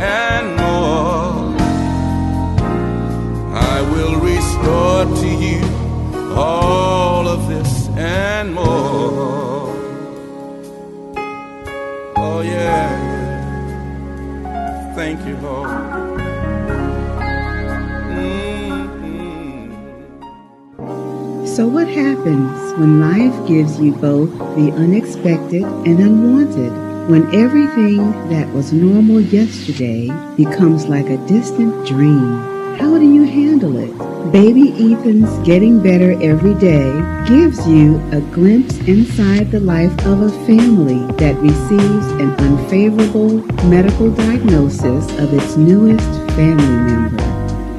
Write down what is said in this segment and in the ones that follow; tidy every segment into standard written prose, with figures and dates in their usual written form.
and more. I will restore to you all of this and more. Oh yeah, thank you, Lord. So what happens when life gives you both the unexpected and unwanted? When everything that was normal yesterday becomes like a distant dream? How do you handle it? Baby Ethan's Getting Better Every Day gives you a glimpse inside the life of a family that receives an unfavorable medical diagnosis of its newest family member.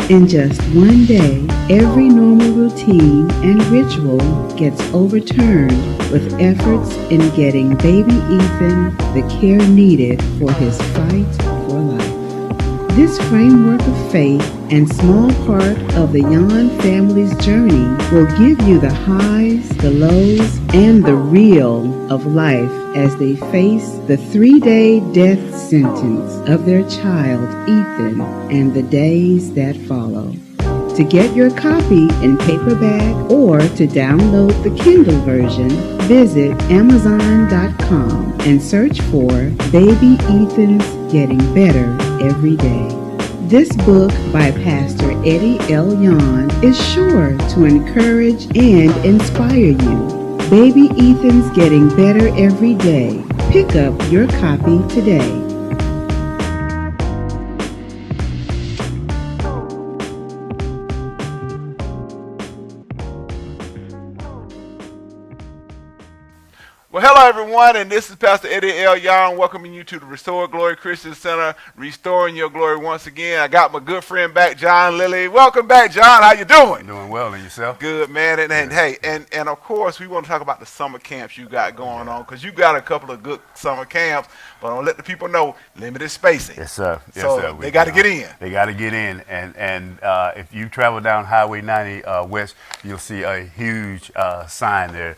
In just one day, every normal routine and ritual gets overturned with efforts in getting baby Ethan the care needed for his fight for life. This framework of faith and small part of the Yon family's journey will give you the highs, the lows, and the real of life as they face the 3-day death sentence of their child, Ethan, and the days that follow. To get your copy in paperback or to download the Kindle version, visit Amazon.com and search for Baby Ethan's Getting Better Every Day. This book by Pastor Eddie L. Yon is sure to encourage and inspire you. Baby Ethan's Getting Better Every Day. Pick up your copy today. Well, hello everyone, and this is Pastor Eddie L. Young welcoming you to the Restore Glory Christian Center, restoring your glory once again. I got my good friend back, John Lilly. Welcome back, John. How you doing? Doing well, and yourself? Good, man. And hey, and of course, we want to talk about the summer camps you got going on, because you got a couple of good summer camps, but I'll let the people know, limited spacing. Yes, sir. Yes, so sir. they got to get in. They got to get in, and if you travel down Highway 90 West, you'll see a huge sign there.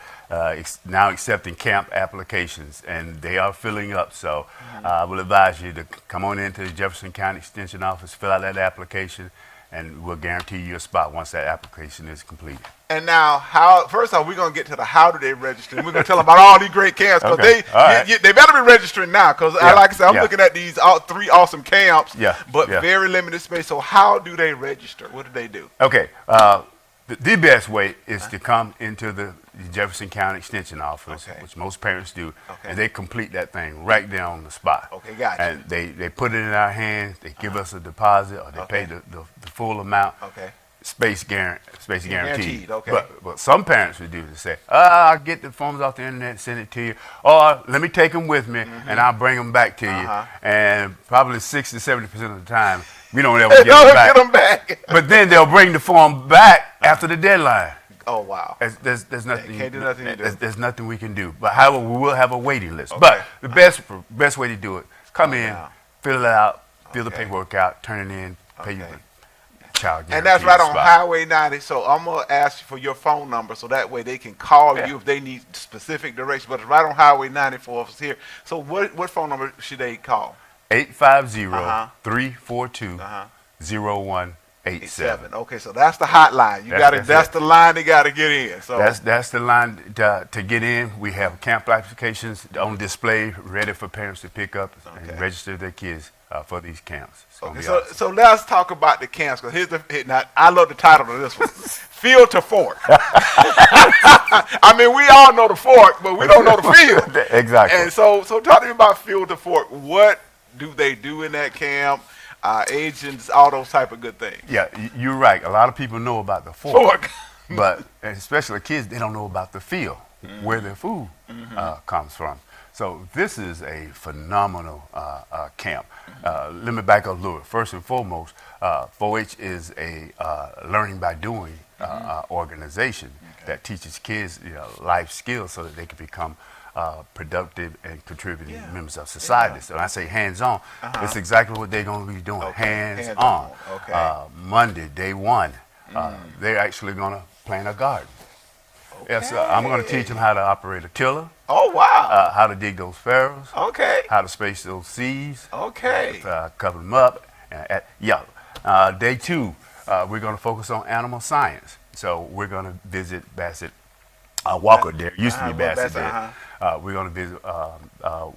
Now accepting camp applications, and they are filling up. So I will advise you to come on into the Jefferson County Extension Office, fill out that application, and we'll guarantee you a spot once that application is completed. And now, first off, we're going to get to the how do they register, and we're going to tell them about all these great camps, because they better be registering now, because like I said, I'm looking at these three awesome camps, but very limited space. So how do they register? What do they do? Okay. The best way is to come into the Jefferson County Extension Office, which most parents do, and they complete that thing right there on the spot. Okay, gotcha. And they put it in our hands, they give us a deposit, or they pay the full amount. Okay. Space guaranteed. Okay. But some parents would do is say, I'll get the forms off the internet and send it to you, or let me take them with me and I'll bring them back to you. And probably 60 to 70% of the time, we don't ever get them back. But then they'll bring the form back after the deadline. Oh, wow. There's nothing. Can't do nothing to do. There's nothing we can do. But however, we will have a waiting list. But the best way to do it is come in, fill it out, fill the paperwork out, turn it in, pay your child. And that's right on Highway 90. So I'm going to ask you for your phone number, so that way they can call you if they need specific direction. But it's right on Highway 90 for us here. So what phone number should they call? 850-342-0187. Okay, so that's the hotline. That's the line they got to get in. So that's the line to get in. We have camp applications on display, ready for parents to pick up and register their kids for these camps. So let's talk about the camps. Because I love the title of this one, Field to Fork. I mean, we all know the fork, but we don't know the field. Exactly. And so talk to me about Field to Fork. What do they do in that camp? Agents, all those type of good things. Yeah, you're right. A lot of people know about the fork. But especially kids, they don't know about the field, where their food comes from. So this is a phenomenal camp. Let me back up a little. First and foremost, 4-H is a learning by doing organization that teaches kids life skills so that they can become productive and contributing members of society. So when I say hands-on, it's exactly what they're going to be doing. Hands-on. Monday, day one, they're actually going to plant a garden. Okay. Yes, I'm going to teach them how to operate a tiller. Oh, wow. How to dig those furrows. Okay. How to space those seeds. Okay. Cover them up. Day 2, we're going to focus on animal science. So we're going to visit Bassett Walker Dairy. Used to be Bassett Dairy. We're going to visit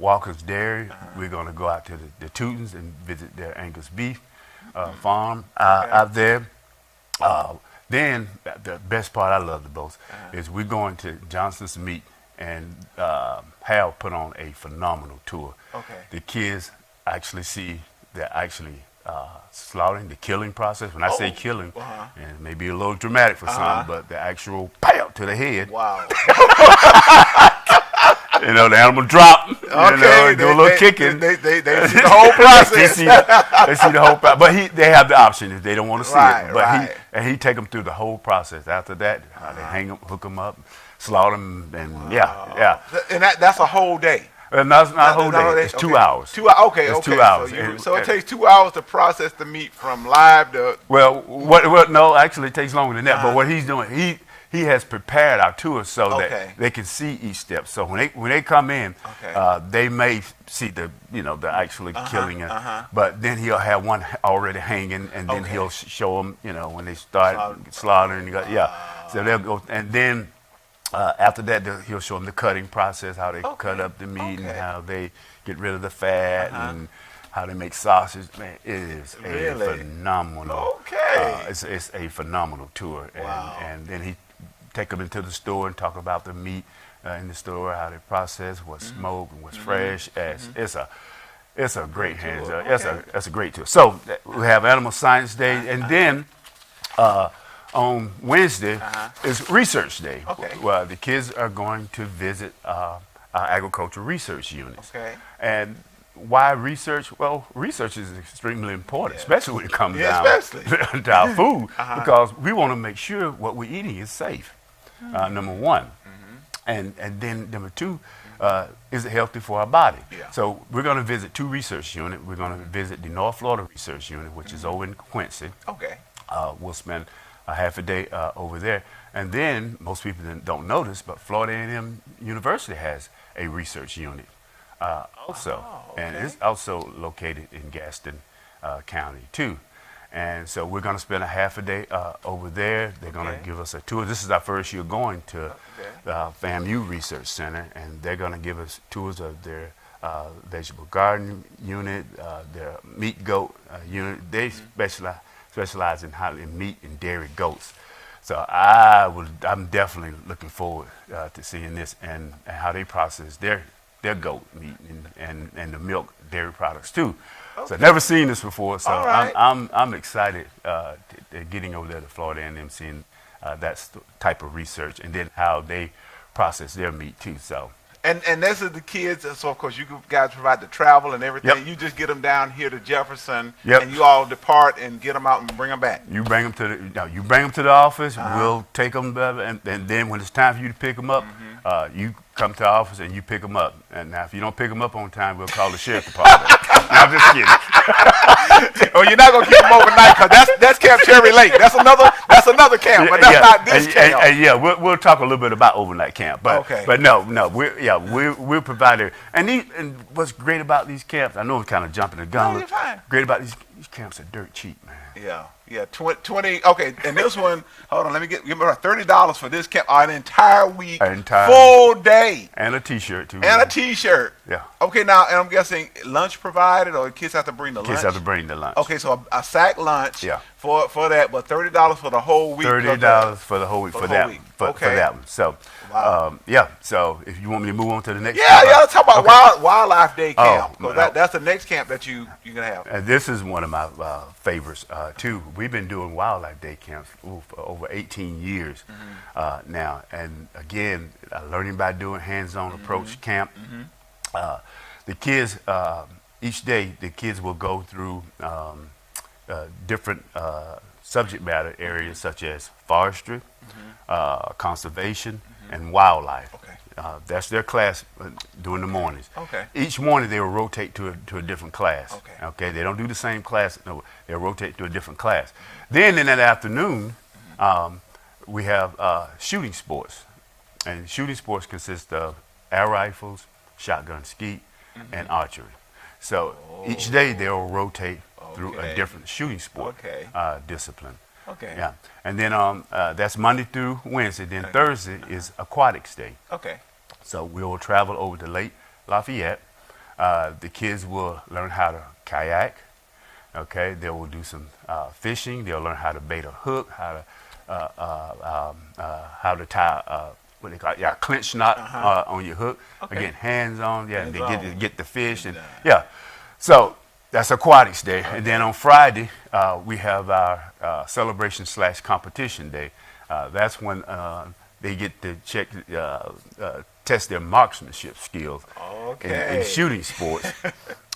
Walker's Dairy. We're going to go out to the Teutons and visit their Angus beef farm out there. Then the best part I love the most is we're going to Johnson's Meat and Hal put on a phenomenal tour. Okay. The kids actually see they're actually slaughtering, the killing process. When I say killing, and it may be a little dramatic for some, but the actual pow to the head. Wow. You know, the animal drop. Okay. You know, do a little kicking. They see the whole process. they see the whole process. But they have the option if they don't want to see it. But he take them through the whole process. After that, they hang them, hook them up, slaughter them, and yeah. And that's a whole day. Not a whole day. It's 2 hours. 2 hours. Okay. It's 2 hours. So it takes 2 hours to process the meat from live to. Well, no, actually, it takes longer than that. But what he's doing, he has prepared our tours so that they can see each step. So when they come in, they may see the actually killing it, but then he'll have one already hanging, and then he'll show them when they start slaughtering. So they'll go, and then after that he'll show them the cutting process, how they cut up the meat and how they get rid of the fat and how they make sausage. Man, it is a phenomenal. It's a phenomenal tour, and then he take them into the store and talk about the meat in the store, how they process, what's smoked and what's fresh. It's a great hands. It's a great tour. So we have Animal Science Day, and then on Wednesday is Research Day. Well, the kids are going to visit our agricultural research units. And why research? Well, research is extremely important, especially when it comes down to our food, because we want to make sure what we're eating is safe. Number one, and then number 2, is it healthy for our body? So we're going to visit 2 research units. We're going to visit the North Florida Research Unit, which is over in Quincy. We'll spend a half a day over there, and then most people don't know this, but Florida A&M University has a research unit also, and it's also located in Gaston County too. And so we're going to spend a half a day over there. They're going to give us a tour. This is our first year going to the FAMU Research Center, and they're going to give us tours of their vegetable garden unit, their meat goat unit. They specialize in meat and dairy goats. So I'm definitely looking forward to seeing this and how they process their goat meat and the milk dairy products too. So I've never seen this before, so I'm excited getting over there to Florida and them seeing that type of research, and then how they process their meat too. So and this is the kids. So of course you guys provide the travel and everything. You just get them down here to Jefferson, and you all depart and get them out and bring them back. You bring them to the office. We'll take them, and then when it's time for you to pick them up, you come to the office and you pick them up. And now if you don't pick them up on time, we'll call the sheriff department. I'm just kidding. Oh, you're not gonna keep them overnight, because that's Camp Cherry Lake. That's another camp, but that's not this camp. And we'll talk a little bit about overnight camp, but no, we're providing. And what's great about these camps? I know I'm kind of jumping the gun. No, you're fine. Great about these camps are dirt cheap, man. Yeah, 20. Okay, and this one, hold on, let me give me $30 for this camp, an entire week, full day, and a T-shirt too. And a T-shirt. Yeah. Okay, now, and I'm guessing lunch provided, or the kids have to bring the lunch. Kids have to bring the lunch. Okay, so a sack lunch. For that, but $30 for the whole week. $30 for the whole week for that one. So, So if you want me to move on to the next. Let's talk about Wildlife Day camp. That's the next camp that you're gonna have. And this is one of my favorites too. We've been doing Wildlife Day camps for over 18 years now, and again, learning by doing hands-on approach camp. The kids each day, the kids will go through different subject matter areas such as forestry, conservation, and wildlife. That's their class during the mornings. Each morning they will rotate to a different class. They don't do the same class. No, they'll rotate to a different class. Then in that afternoon, we have shooting sports. And shooting sports consist of air rifles, shotgun skeet, and archery. So each day they'll rotate through a different shooting sport discipline. Okay. Yeah. And then that's Monday through Wednesday. Then Thursday is aquatics day. Okay. So we will travel over to Lake Lafayette. The kids will learn how to kayak. Okay. They will do some fishing. They'll learn how to bait a hook, how to tie what they call a clinch knot on your hook. Okay. Again, hands on. Yeah. Hands they on. get the fish and yeah. So that's aquatics day. And then on Friday we have our celebration / competition day. That's when they get to check test their marksmanship skills in shooting sports.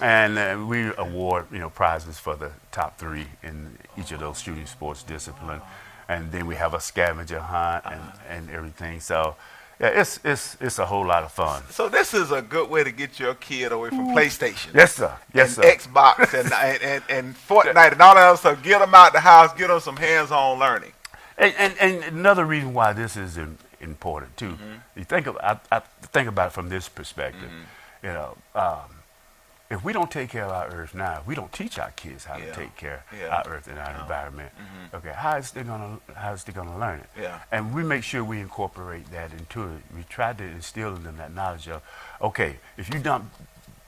And we award prizes for the top 3 in each of those shooting sports disciplines. And then we have a scavenger hunt and everything. So yeah, it's a whole lot of fun. So this is a good way to get your kid away from PlayStation. Yes, sir. Yes, and sir. Xbox and Fortnite and all that other stuff. Get them out the house. Get them some hands-on learning. And another reason why this is important too. You think I think about it from this perspective. If we don't take care of our earth now, we don't teach our kids how to take care of our earth and our environment. Okay, how is they gonna learn it? Yeah. And we make sure we incorporate that into it. We try to instill in them that knowledge of, okay, if you dump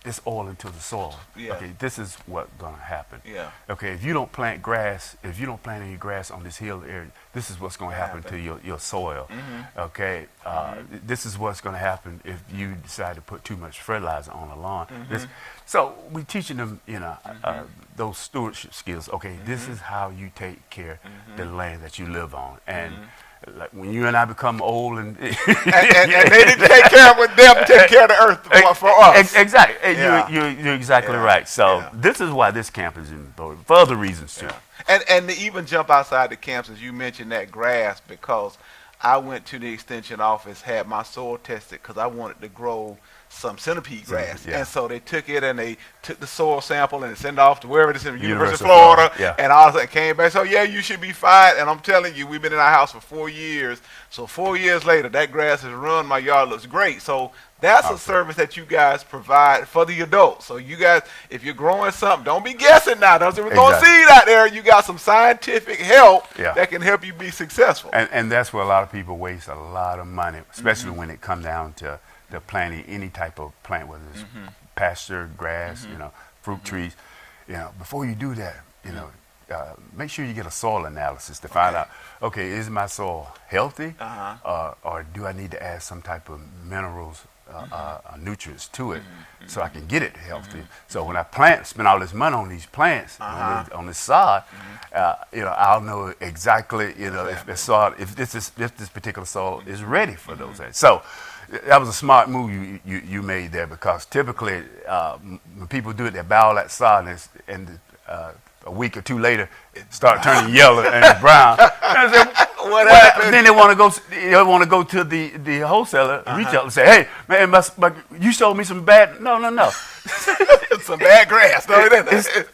this oil into the soil, okay, this is what's gonna happen. Yeah. Okay, if you don't plant grass, if you don't plant any grass on this hill area, this is what's gonna happen to your soil. Okay, this is what's gonna happen if you decide to put too much fertilizer on the lawn. So we teaching them, those stewardship skills. Okay, this is how you take care of the land that you live on. And like when you and I become old and and they didn't take care of them, take care of the earth for us. Exactly. You're exactly right. So this is why this camp is important for other reasons too. And to even jump outside the camps, as you mentioned that grass, because I went to the extension office, had my soil tested because I wanted to grow some centipede grass. And so they took it and they took the soil sample and sent it off to wherever it is in the University of Florida. And all of a sudden came back. So yeah, you should be fine. And I'm telling you, we've been in our house for 4 years. So 4 years later, that grass has run. My yard looks great. So that's a service that you guys provide for the adults. So you guys, if you're growing something, don't be guessing now. Don't say we're going to seed out there. You got some scientific help that can help you be successful. And that's where a lot of people waste a lot of money, especially when it comes down to planting any type of plant, whether it's pasture, grass, fruit trees. Before you do that, make sure you get a soil analysis to find out, okay, is my soil healthy, or do I need to add some type of minerals, nutrients to it, so I can get it healthy. So when I spend all this money on these plants, on this sod, I'll know exactly, if the soil, if this particular soil is ready for those. So that was a smart move you made there, because typically when people do it, they buy all that sod and a week or two later it start turning yellow and brown. What happened? Then they want to go to the wholesaler, retailer, and say, "Hey, man, you sold me some bad." No. Some bad grass. No,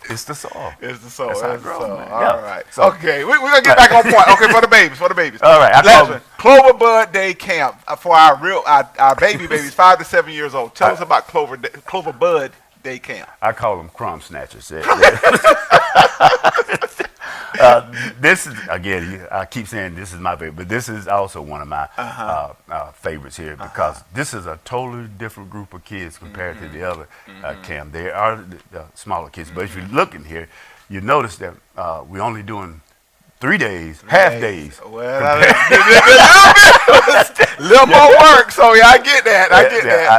it's the soil. It's the soil. That's how it grows, man. All right. So, okay, we're gonna get back on point. Okay, for the babies. All right. Last Clover Bud Day Camp for our babies, 5 to 7 years old. Tell us about Clover Bud Day Camp. I call them crumb snatchers. This is, again, I keep saying this is my favorite, but this is also one of my favorites here, because this is a totally different group of kids compared to the other camp. They are the smaller kids, but if you look in here, you notice that we're only doing 3 days, half days. Well, a little more work, so I get that.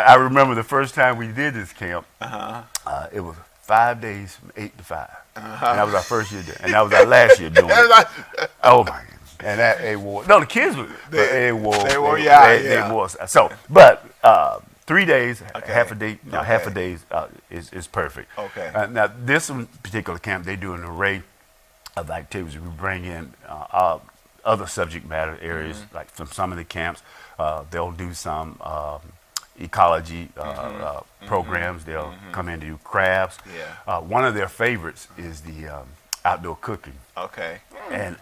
I remember the first time we did this camp, it was 5 days from 8 to 5. And that was our first year doing it. And that was our last year doing it. Oh, my goodness. And that A-Ward. No, the kids were A-Ward. They wore. So, but 3 days, half a day, half a day is perfect. Okay. Now, this particular camp, they do an array of activities. We bring in other subject matter areas, like from some of the camps. They'll do some ecology programs. They'll come in to do crafts. One of their favorites is the outdoor cooking. Okay. And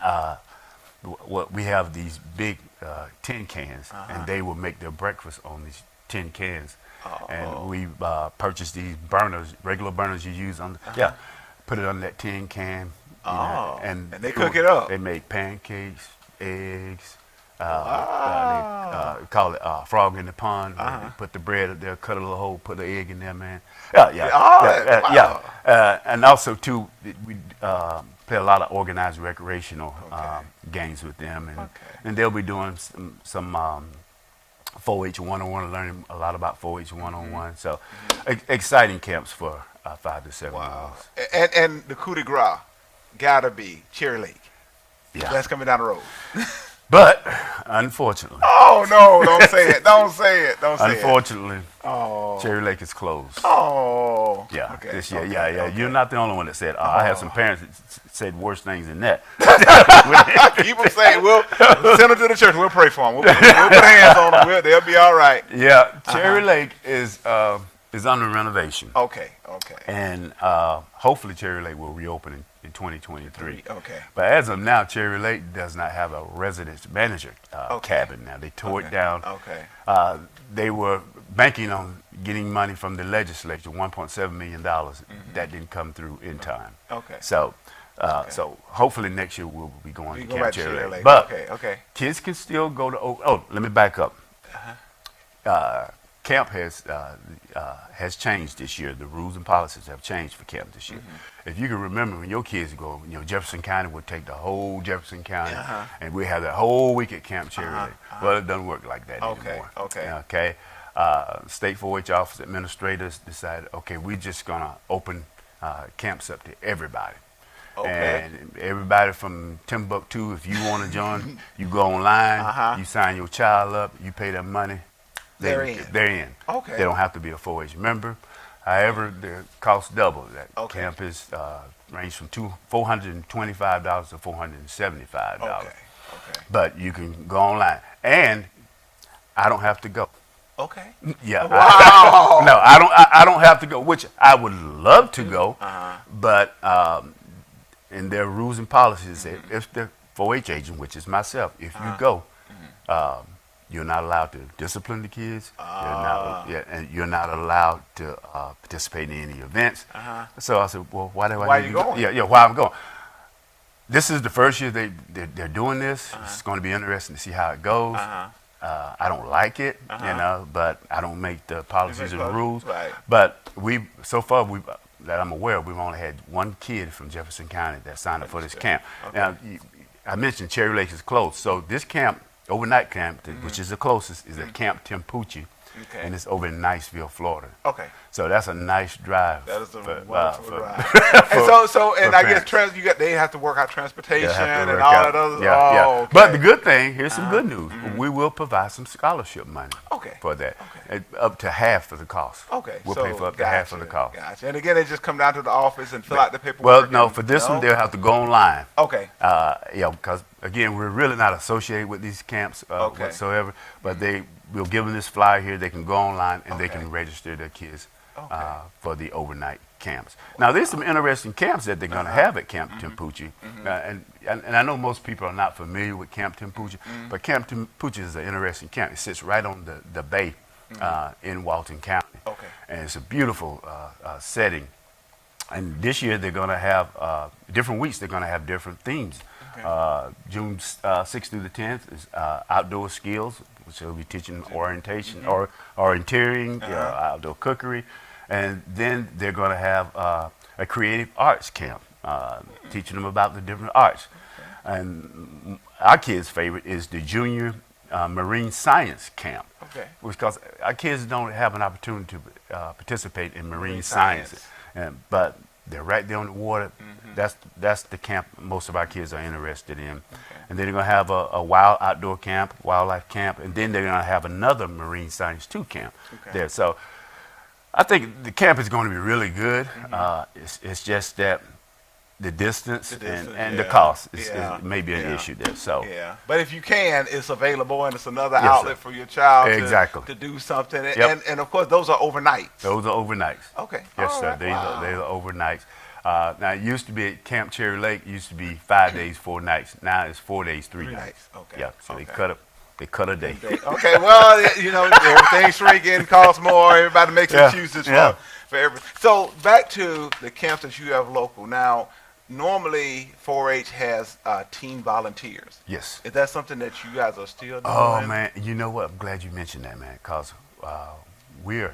we have these big tin cans, and they will make their breakfast on these tin cans. And we purchased these burners, regular burners you use on the, put it on that tin can. And they cook it up. They make pancakes, eggs. They call it frog in the pond. They put the bread up there, cut a little hole, put the egg in there, man. And also too, we play a lot of organized recreational games with them, and they'll be doing some 4-H 101, learning a lot about 4-H 101. So exciting camps for 5 to 7 year olds. And the coup de grace gotta be Cherry Lake. Yeah, that's coming down the road. But unfortunately, don't say it. Don't say it. Don't say it. Unfortunately, Cherry Lake is closed. Yeah, this year. Okay. You're not the only one that said. I have some parents that said worse things than that. Keep them saying. We'll send them to the church. We'll pray for them. We'll put hands on them. They'll be all right. Yeah, Cherry Lake is under renovation. Okay. And hopefully Cherry Lake will reopen in 2023. Okay. But as of now, Cherry Lake does not have a residence manager cabin. Now they tore it down. Okay. They were banking on getting money from the legislature, $1.7 million. That didn't come through in time. Okay. So hopefully next year we'll be going to Camp Cherry Lake. But kids can still go to. Let me back up. Camp has changed this year. The rules and policies have changed for camp this year. If you can remember, when your kids go, Jefferson County would take the whole Jefferson County, and we have that whole week at Camp Cherry Lake. Well, it doesn't work like that anymore. Okay. State 4-H office administrators decided, we're just gonna open camps up to everybody. And everybody from Timbuktu, if you want to join, you go online, you sign your child up, you pay them money. They're in. Okay. They don't have to be a 4-H member. However, the cost double. That camp is range from $425 to $475. Okay. But you can go online, and I don't have to go. Okay. Yeah. Wow. I don't have to go, which I would love to go, but in their rules and policies, if the 4-H agent, which is myself, if you go, you're not allowed to discipline the kids. And you're not allowed to participate in any events. So I said, well, why are you going? Why I'm going. This is the first year they're doing this. It's going to be interesting to see how it goes. I don't like it, but I don't make the policies or the rules. Right. But so far that I'm aware of, we've only had one kid from Jefferson County that signed up for this camp. Now, I mentioned Cherry Lake is closed, so this camp. Overnight camp, which is the closest, is at Camp Tempucci, and it's over in Niceville, Florida. Okay. So that's a nice drive. That is a wonderful drive. And I guess they have to work out transportation and all that other. Okay. But the good thing, here's some good news. We will provide some scholarship money for that, up to half of the cost. Okay. We'll pay for up to half of the cost. Gotcha. And again, they just come down to the office and fill out the paperwork. Well, no, for this one, they'll have to go online. Okay. Because again, we're really not associated with these camps whatsoever, but we'll give them this flyer here. They can go online and they can register their kids for the overnight camps. Now, there's some interesting camps that they're going to have at Camp Tempucci, and I know most people are not familiar with Camp Tempucci, but Camp Tempucci is an interesting camp. It sits right on the bay in Walton County, and it's a beautiful setting. And this year they're going to have different weeks. They're going to have different themes. June 6th through the 10th is outdoor skills, which they'll be teaching orientation or orienteering, outdoor cookery. And then they're going to have a creative arts camp, teaching them about the different arts. And our kids' favorite is the junior marine science camp, because our kids don't have an opportunity to participate in marine science. But they're right there on the water. That's the camp most of our kids are interested in. And then they're going to have a wild outdoor camp, wildlife camp, and then they're going to have another marine science 2 camp there. So I think the camp is going to be really good. It's just that the distance and the cost is maybe an issue there. So but if you can, it's available, and it's another outlet for your child to do something. And of course, those are overnights. Those are overnights. Okay. Yes, sir. These are overnights. Now, it used to be at Camp Cherry Lake, it used to be 5 days, 4 nights. Now it's 4 days, 3 nights. Okay. Yeah, so they cut a day. Okay, well, everything's shrinking, costs more, everybody makes excuses for everything. So back to the camps that you have local. Now, normally 4-H has teen volunteers. Yes. Is that something that you guys are still doing? Oh, man, you know what? I'm glad you mentioned that, man, because we're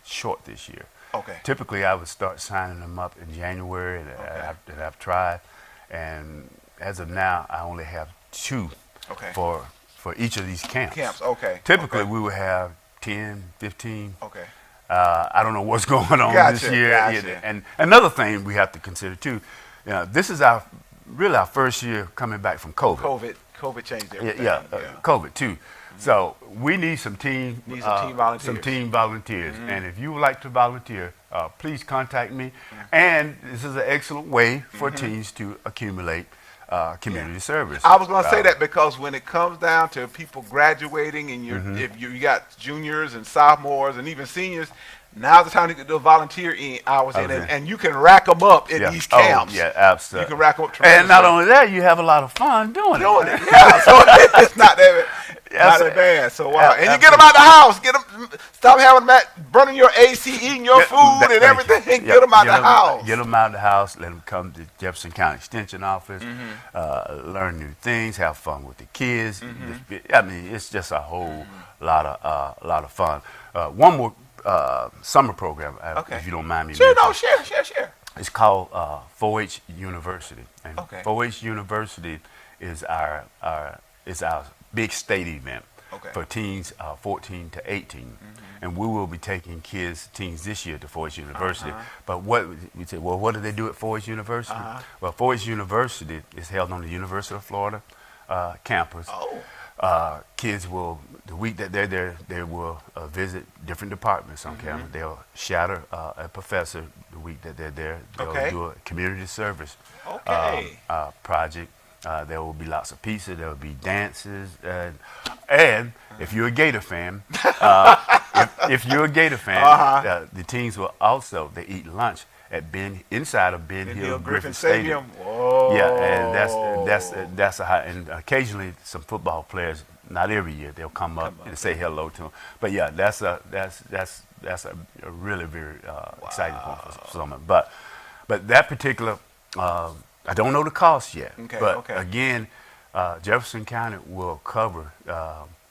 short this year. Okay. Typically, I would start signing them up in January, and I've tried. And as of now, I only have 2 for each of these camps. Typically, we would have 10, 15. Okay. I don't know what's going on this year. And another thing we have to consider, too, this is our first year coming back from COVID. COVID changed everything. COVID, too. So we need some team volunteers. And if you would like to volunteer, please contact me. And this is an excellent way for teens to accumulate community service. I was going to say that because when it comes down to people graduating and if you got juniors and sophomores and even seniors, now's the time to get those volunteer hours in, and you can rack them up at these camps. Oh, yeah, absolutely. You can rack them up tremendously. And not only that, you have a lot of fun doing it. Yeah, so it's not that bad. So wow, and you get them out the house. Get them. Stop having burning your AC, eating your food and everything. Get them out the house. Get them out the house. Let them come to Jefferson County Extension Office. Learn new things. Have fun with the kids. I mean, it's just a whole lot of fun. One more summer program, if you don't mind me. Sure, share. It's called 4-H University, and 4-H University is our big state event for teens 14 to 18, and we will be taking teens this year to 4-H University. But what we say, well, what do they do at 4-H University? Well, 4-H University is held on the University of Florida campus. Kids will, the week that they're there, they will visit different departments on campus. They'll shadow a professor the week that they're there. They'll do a community service project. There will be lots of pizza. There will be dances, and if you're a Gator fan, the teens will also eat lunch at inside of Ben Hill Griffin Stadium. Whoa. Yeah, and that's a high. And occasionally some football players, not every year, they'll come up and say hello to them. But yeah, that's a really very exciting point for someone. But that particular, I don't know the cost yet. But again, Jefferson County will cover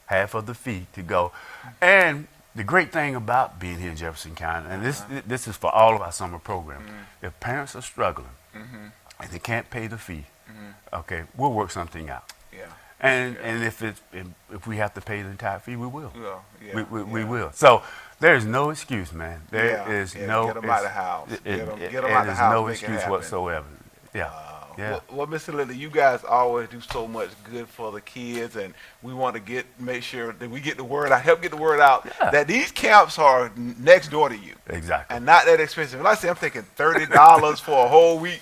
half of the fee to go. And the great thing about being here in Jefferson County, and this is for all of our summer programs, if parents are struggling and they can't pay the fee, we'll work something out. And if we have to pay the entire fee, we will. We will. So there's no excuse, man. There is no. Get them out of the house. Get them out the house. There's no excuse whatsoever. Yeah. Yeah. Well, Mr. Lilly, you guys always do so much good for the kids, and we want to make sure that we get the word out, help get the word out that these camps are next door to you. Exactly. And not that expensive. When I say I'm thinking $30 for a whole week,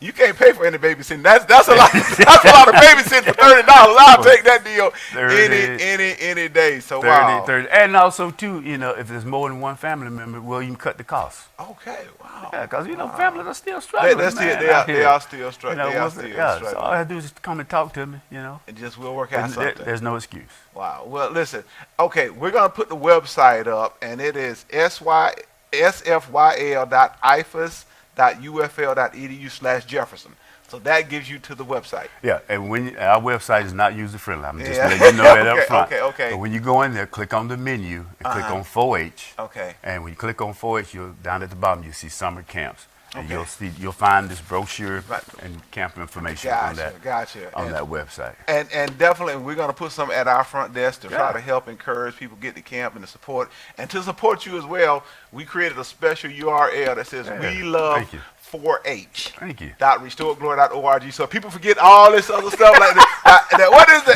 you can't pay for any babysitting. That's a lot. That's a lot of babysitting for $30. I'll take that deal any day. So 30. And also too, if there's more than one family member, well, you can cut the costs. Okay. Wow. Yeah, because families are still struggling. They are still struggling. So all I have to do is come and talk to me, And just we'll work out something. There's no excuse. Wow. Well, listen. Okay, we're going to put the website up, and it is sfyl.ifas.ufl.edu/Jefferson. So that gives you to the website. Yeah, and our website is not user friendly. I'm just letting you know that up front. Okay. But when you go in there, click on the menu and click on 4-H. Okay. And when you click on 4-H, down at the bottom you see summer camps. And you'll find this brochure and camp information on that website. And definitely we're going to put some at our front desk to try to help encourage people get to camp and to support. And to support you as well, we created a special URL that says we love 4-H. Thank you. .restoredglory.org. So people forget all this other stuff like that. What is the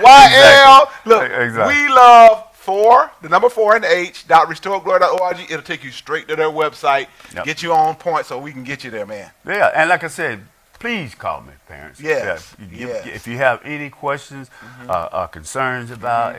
SLYL? Look, we love the number 4 and H .restoredglory.org. It'll take you straight to their website, get you on point so we can get you there, man. Yeah, and like I said, please call me, parents. Yes. If you have any questions or concerns about,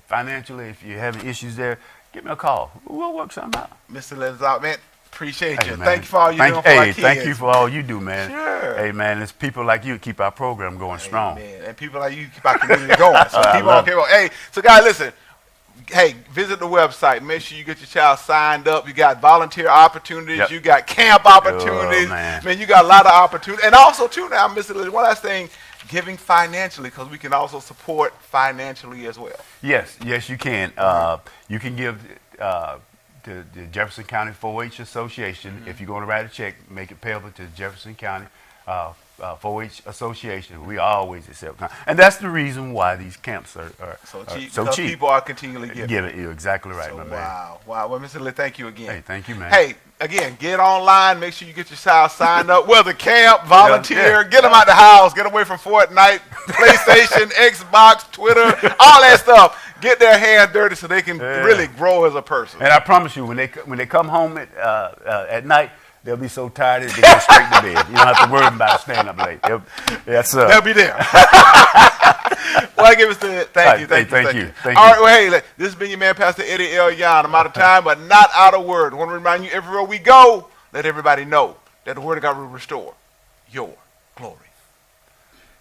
financially, if you're having issues there, give me a call. We'll work something out. Mr. Lilly's out, man. Appreciate you. Thank you for all you do for our kids. Thank you for all you do, man. Sure. Hey, man, it's people like you keep our program going strong. Man. And people like you keep our community going. So people don't care. Hey, so guys, listen. Hey, visit the website. Make sure you get your child signed up. You got volunteer opportunities. Yep. You got camp opportunities. Man, you got a lot of opportunities. And also, too, now, Mr. Lilly, one last thing, giving financially, because we can also support financially as well. Yes, you can. You can give to the Jefferson County 4-H Association. If you're going to write a check, make it payable to the Jefferson County 4-H Association. We always accept, and that's the reason why these camps are so cheap. Because people are continually giving. You're exactly right, my man. Wow. Well, Mr. Lee, thank you again. Hey, thank you, man. Hey, again, get online. Make sure you get your child signed up. Whether camp, volunteer, get them out the house, get away from Fortnite, PlayStation, Xbox, Twitter, all that stuff. Get their hands dirty so they can really grow as a person. And I promise you, when they come home at night, they'll be so tired that they go straight to bed. You don't have to worry about staying up late. They'll be there. Well, I give us the thank you. All right, well, hey, this has been your man, Pastor Eddie L. Yon. I'm out of time, but not out of word. I want to remind you, everywhere we go, let everybody know that the Word of God will restore your glory.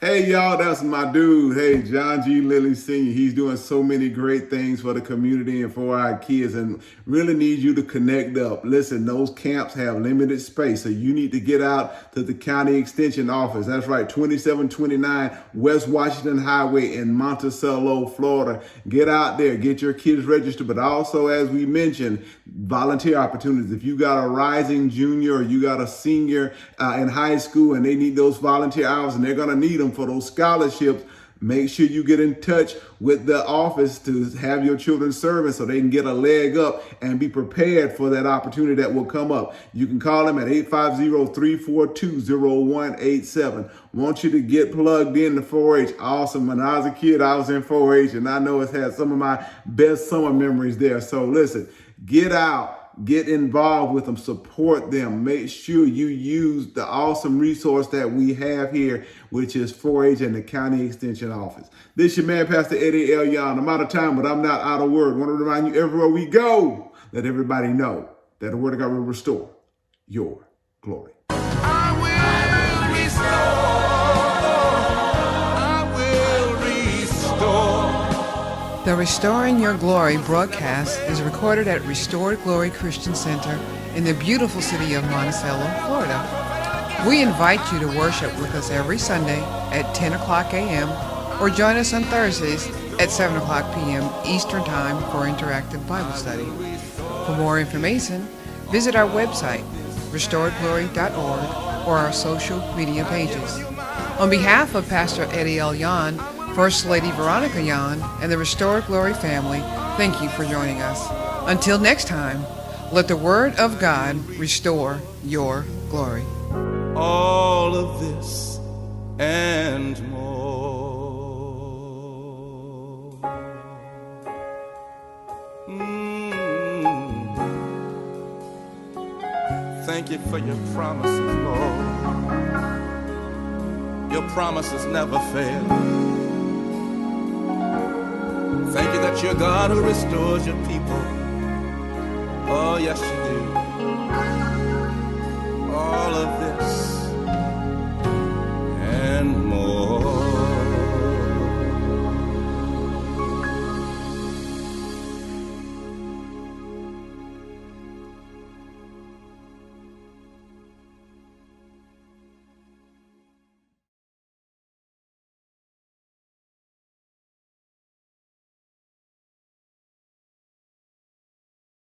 Hey, y'all, that's my dude. Hey, John G. Lilly Sr. He's doing so many great things for the community and for our kids, and really need you to connect up. Listen, those camps have limited space, so you need to get out to the county extension office. That's right, 2729 West Washington Highway in Monticello, Florida. Get out there, get your kids registered, but also, as we mentioned, volunteer opportunities. If you got a rising junior or you got a senior in high school and they need those volunteer hours, and they're going to need them for those scholarships, make sure you get in touch with the office to have your children serving so they can get a leg up and be prepared for that opportunity that will come up. You can call them at 850-342-0187. Want you to get plugged in to 4-H. Awesome. When I was a kid, I was in 4-H, and I know it's had some of my best summer memories there. So listen, get out. Get involved with them, support them. Make sure you use the awesome resource that we have here, which is 4-H and the County Extension Office. This is your man, Pastor Eddie L. Yon. I'm out of time, but I'm not out of word. I want to remind you, everywhere we go, let everybody know that the Word of God will restore your glory. I will restore. The Restoring Your Glory broadcast is recorded at Restored Glory Christian Center in the beautiful city of Monticello, Florida. We invite you to worship with us every Sunday at 10 o'clock a.m. or join us on Thursdays at 7 o'clock p.m. Eastern Time for interactive Bible study. For more information, visit our website, restoredglory.org, or our social media pages. On behalf of Pastor Eddie L. Yon, First Lady Veronica Yon, and the Restored Glory family, thank you for joining us. Until next time, let the Word of God restore your glory. All of this and more. Thank you for your promises, Lord. Your promises never fail. Thank you that you're God who restores your people. Oh, yes, you do. All of this